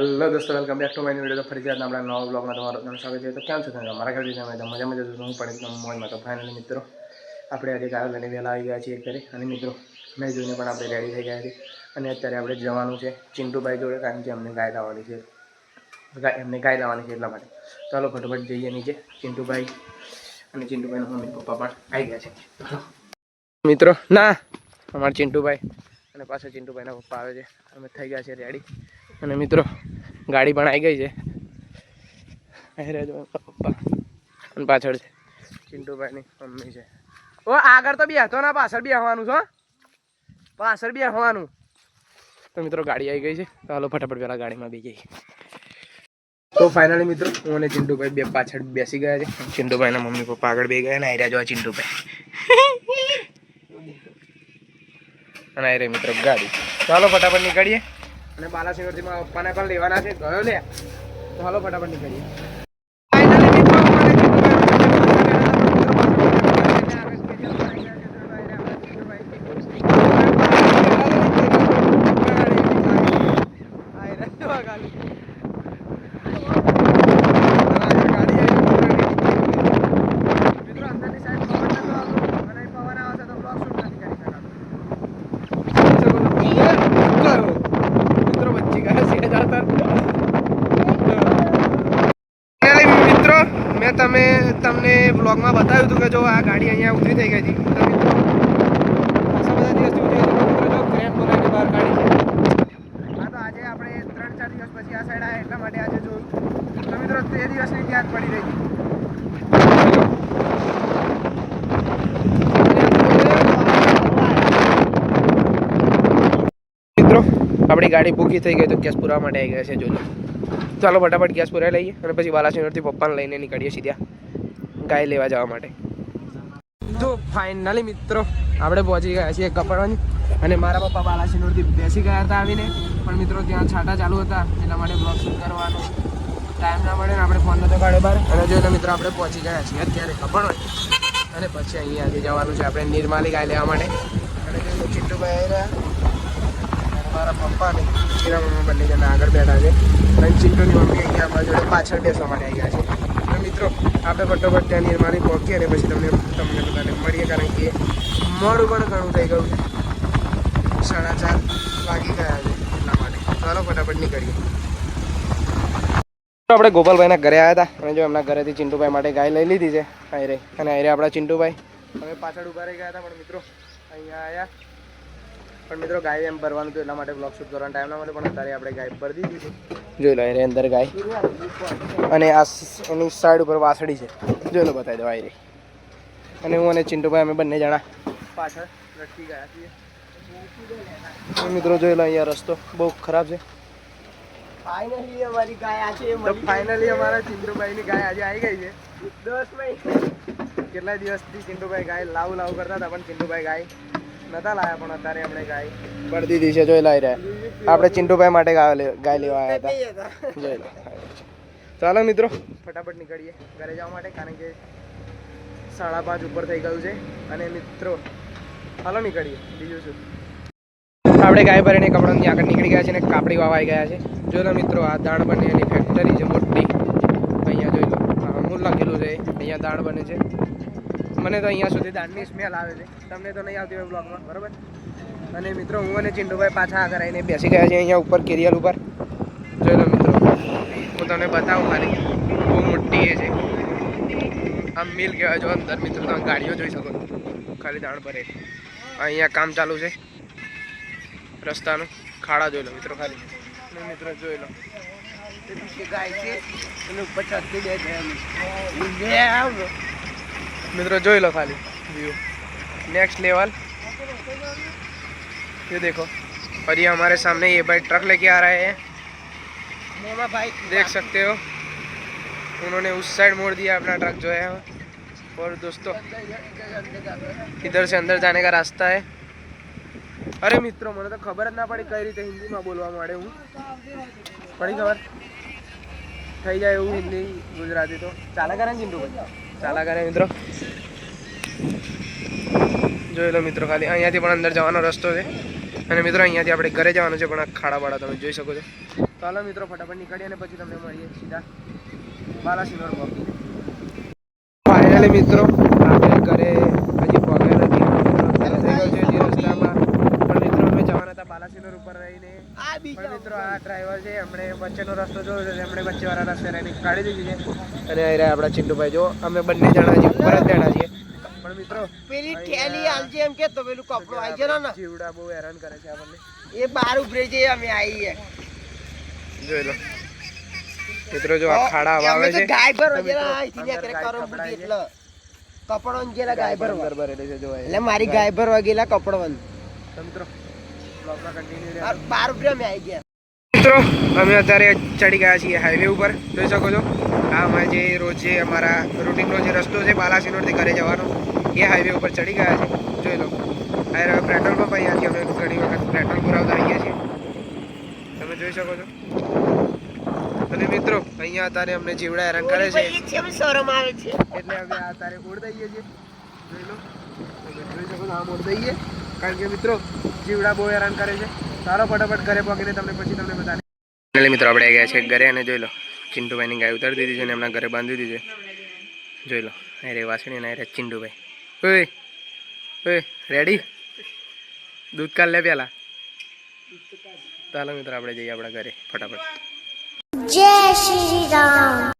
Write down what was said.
Hello दोस्तों, welcome back to my new video. तो फरी अपना नवा ब्लॉग में તમારું સ્વાગત છે। તો કેમ છો તમે? અમારા ઘરે મજામાં જ હું પણ એકદમ મોજમાં। તો ફાઇનલી મિત્રો આપણે આજે કાલે લઈને વહેલા આવી ગયા છીએ ઘરે, અને મિત્રો મેં જોઈને પણ આપણે રેડી થઈ ગયા છીએ, અને અત્યારે આપણે જવાનું છે ચિંટુભાઈ જોડે, કારણ કે અમને ગાય લાવવાની છે, એટલા માટે ચાલો ફટાફટ જઈએ નીચે। ચિંટુભાઈ અને ચિંટુભાઈના મમ્મી પપ્પા પણ આવી ગયા છે। મિત્રો ના અમારા ચિંટુભાઈ અને પાછા ચિંટુભાઈના પપ્પા આવે છે, અમે થઈ ગયા છે રેડી। અને મિત્રો ગાડી પણ આવી ગઈ છે, અહીં રહેજો પપ્પા અને પાછળ છે ચિંટુભાઈની મમ્મી છે। ઓ આગળ તો બેસતો ના, પાછળ બેસવાનું છે, પાછળ બેસવાનું। તો મિત્રો ગાડી આવી ગઈ છે, ચાલો ફટાફટ પેલા ગાડીમાં બેસી જઈએ। તો ફાઇનલી મિત્રો હું અને ચિંટુભાઈ બે પાછળ બેસી ગયા છે, ચિંટુભાઈના મમ્મી પપ્પા આગળ બેસી ગયા, અને આવી રહ્યા જો ચિંટુભાઈ અને આવી રહી મિત્રો ગાડી। ચાલો ફટાફટ નીકળીએ, અને બાલાસિનોરથી મારા પપ્પાને પણ લેવાના છે, ગયો લે। તો હાલો ફટાફટ નીકળીએ। તમને બ્લોગમાં બતાવ્યું હતું કે જો આ ગાડી અહીંયા ઊભી થઈ ગઈ હતી, તો મિત્રો ખાસા બધા દિવસથી ઊભી હતી, મિત્રો જો ક્રેન બોલાવીને બહાર કાઢી છે। હા, તો આજે આપણે 3-4 દિવસ પછી આ સાઈડ આવ્યા, એટલા માટે આજે જોયું, તો મિત્રો તે દિવસની યાદ પડી રહી હતી। મિત્રો આપણી ગાડી ભૂખી થઈ ગઈ, તો ગેસ પુરાવા માટે આવી ગયા છે, જોઈ લો। ચાલો ફટાફટ ગેસ પુરાવી લઈએ, અને પછી બાલાસિનોરથી પપ્પાને લઈને નીકળીએ સીધા ગાય લેવા જવા માટે। તો ફાઇનલી મિત્રો આપણે પહોંચી ગયા છીએ કપડવાની, અને મારા પપ્પા બાલાસિનોરથી બેસી ગયા હતા આવીને, પણ મિત્રો ત્યાં છાંટા ચાલુ હતા, એટલા માટે બ્લોગ શૂટ કરવાનો ટાઈમ ના મળે ને આપણે ફોન નતો કાઢ્યો બહાર। અને જોઈને મિત્રો આપણે પહોંચી ગયા છીએ અત્યારે કપડવાની, અને પછી અહીંયાથી જવાનું છે આપણે નિર્માલી ગાય લેવા માટે। અને જોઈને ચિંટુભાઈ આવી રહ્યા, મારા પપ્પા ને ચીરા મમ્મા બંને જણા આગળ બેઠા છે, અને ચિંટુની મમ્મી અહીંયા અમારા જોડે પાછળ બેસવા માટે આવી ગયા છે। મિત્રો આપણે ફટોફટ ત્યાં નિર્માલી પહોંચીએ, અને પછી તમને બધાને મળીએ, કારણ કે મોડું પણ ઘણું થઈ ગયું છે, 4:30 વાગી ગયા છે, એટલા માટે ચાલો ફટાફટ નીકળીએ। આપણે ગોપાલભાઈના ઘરે આવ્યા હતા, અને જો એમના ઘરેથી ચિંટુભાઈ માટે ગાય લઈ લીધી છે આયરે, અને આયરે આપણા ચિંટુભાઈ અમે પાછળ ઊભા રહી ગયા હતા, પણ મિત્રો અહીંયા આવ્યા, પણ મિત્રો ગાય એમ ભરવાનું હતું, એટલા માટે બ્લોગ શૂટ કરવાનો ટાઈમ ના મળે, પણ અત્યારે આપણે ગાય ભરી દીધી છે, જોઈ લો આયરે અંદર ગાય, અને આ એની સાઈડ ઉપર વાસળી છે, જોઈ લો બતાવી દો આયરે। અને હું અને ચિંટુભાઈ અમે બંને જણા પાછળ લટકી ગયા છીએ। મિત્રો જોઈ લો અહીંયા રસ્તો બહુ ખરાબ છે। ફાઇનલી અમારી ગાય આજે ફાઇનલી અમારા ચિંટુભાઈની ગાય આજે આવી ગઈ છે। કેટલા દિવસથી ચિંટુભાઈ ગાય લાવું કરતા હતા, પણ ચિંટુભાઈ ગાય નતા લાયા, પણ અત્યારે આપણે ગાય ભરી દીધી છે, જોઈ લાવી રહ્યા। આપણે ચિંટુભાઈ માટે ગાય લેવા આવ્યા હતા, જોઈ લો। ચાલો મિત્રો ફટાફટ નીકળીએ ઘરે જવા માટે, કારણ કે 5:30 ઉપર થઈ ગયું છે, અને મિત્રો હાલો નીકળીએ, બીજું શું। આપણે ગાય ભરીને કપડાની આગળ નીકળી ગયા છે, અને કાપડી વાવા આવી ગયા છે, જોઈ લો મિત્રો। આ દાણ બને એની ફેક્ટરી છે મોટી, અહીંયા જોઈ લો, અમૂલ લખેલું છે, અહીંયા દાણ બને છે। મને તો અહીંયા સુધી દાળની સ્મેલ આવે છે, તમને તો નહીં આવતી હોય બ્લોગમાં, બરાબર। અને મિત્રો હું અને ચિંટુભાઈ પાછા આગળ આવીને બેસી ગયા છે અહીંયા ઉપર કેરિયર ઉપર, જોઈ લો મિત્રો। હું તમને બતાવું, ખાલી બહુ મોટી એ છે, આમ મિલ કહેવાય, જો અંદર મિત્રો તમે ગાડીઓ જોઈ શકો છો, ખાલી દાણ ભરે। અહીંયા કામ ચાલુ છે રસ્તાનું, ખાડા જોઈ લો મિત્રો ખાલી, મિત્રો જોઈ લો ગાય છે, મિત્રો જોઈ लो खाली व्यू नेक्स्ट लेवल। ये देखो, और ये हमारे सामने ये भाई ट्रक लेके आ रहे हैं, भाई देख सकते हो, उन्होंने उस साइड मोड़ दिया अपना ट्रक जो है। और दोस्तों इधर से अंदर जाने का रास्ता है। अरे मित्रों मैंने तो खबर ज ना पड़ी कई रीते हिंदी में बोलवा माड़े, हूँ पड़ी खबर થઈ જાય એવું હિન્દી ગુજરાતી તો ચાલા કરે ને ચિંટુભાઈ, ચાલા કરે મિત્રો। જોઈ લો મિત્રો ખાલી અહીંયાથી પણ અંદર જવાનો રસ્તો છે, અને મિત્રો અહીંયાથી આપણે ઘરે જવાનું છે, પણ આ ખાડા બાડા તમે જોઈ શકો છો। તો હાલો મિત્રો ફટાફટ નીકળીએ અને પછી તમને મળીએ સીધા બાલાસિનોર પહોંચી. ફાઇનલી મિત્રો આપણે ઘરે હજી પહોંચ્યા નથી. રસ્તામાં પણ મિત્રો અમે જવાના હતા બાલાસિનોર ઉપર રહીને. પણ મિત્રો આ ડ્રાઈવર છે એમણે વચ્ચેનો રસ્તો જોયો છે, એમણે વચ્ચેવાળા રસ્તે રહીને કાઢી દીધી છે. અને અહીં રહ્યા આપણા ચિંટુભાઈ. જો અમે બંને જણા હજી ઉપર જ જણા છીએ. પણ મિત્રો પેલી ઠેલી આલજે એમ કે તો પેલું કપડું આવી જરા ને જીવડા બહુ હેરાન કરે છે આપણને. એ બાર ઉભરે છે અમે આવીએ જોઈ લો મિત્રો. જો આ ખાડા વાવે છે ગાય ભર વગેરે આઈથી ને કરે કરો બુટી એટલે કપડો અંજેલા ગાય ભર ભરેલી છે. જો એટલે મારી ગાય ભર વગેલા કપડો વન. તો મિત્રો બ્લોગમાં કન્ટિન્યુ આ બાર ઉભરે અમે આવી ગયા. મિત્રો અમે અત્યારે ચડી ગયા છીએ હાઈવે ઉપર. જોઈ શકો છો આ અમે જે રોજ જે અમારા રૂટીનનો જે રસ્તો છે બાલાસિનોરથી ઘરે જવાનો એ હાઈવે ઉપર ચડી ગયા છે. જોઈ લો હવે પેટ્રોલ પંપ અહીંયાથી અમે ઘણી વખત પેટ્રોલ પુરાવતા રહીએ છીએ. તમે જોઈ શકો છો. અને મિત્રો અહીંયા અત્યારે અમને જીવડા હેરાન કરે છે શરમ આવે છે એટલે અમે આ અત્યારે ઓળ દઈએ છીએ. જોઈ લો જોઈ શકો છો આમ ઓળ દઈએ કારણ કે મિત્રો જીવડા બહુ હેરાન કરે છે. સારો ફટાફટ ઘરે પહોંચીને તમને બતાવીએ. મિત્રો આપણે ગયા છે ઘરે અને જોઈ લો ચિંટુભાઈની ગાય ઉતારી દીધી છે અને એમના ઘરે બાંધી દીધી છે. જોઈ લો અરે વાસણી અને અરે ચિંટુભાઈ. ઓય ઓય રેડી દૂધ કાઢ લે પેલા. ચાલો મિત્રો આપણે જઈએ આપણા ઘરે ફટાફટ. જય શ્રી રામ.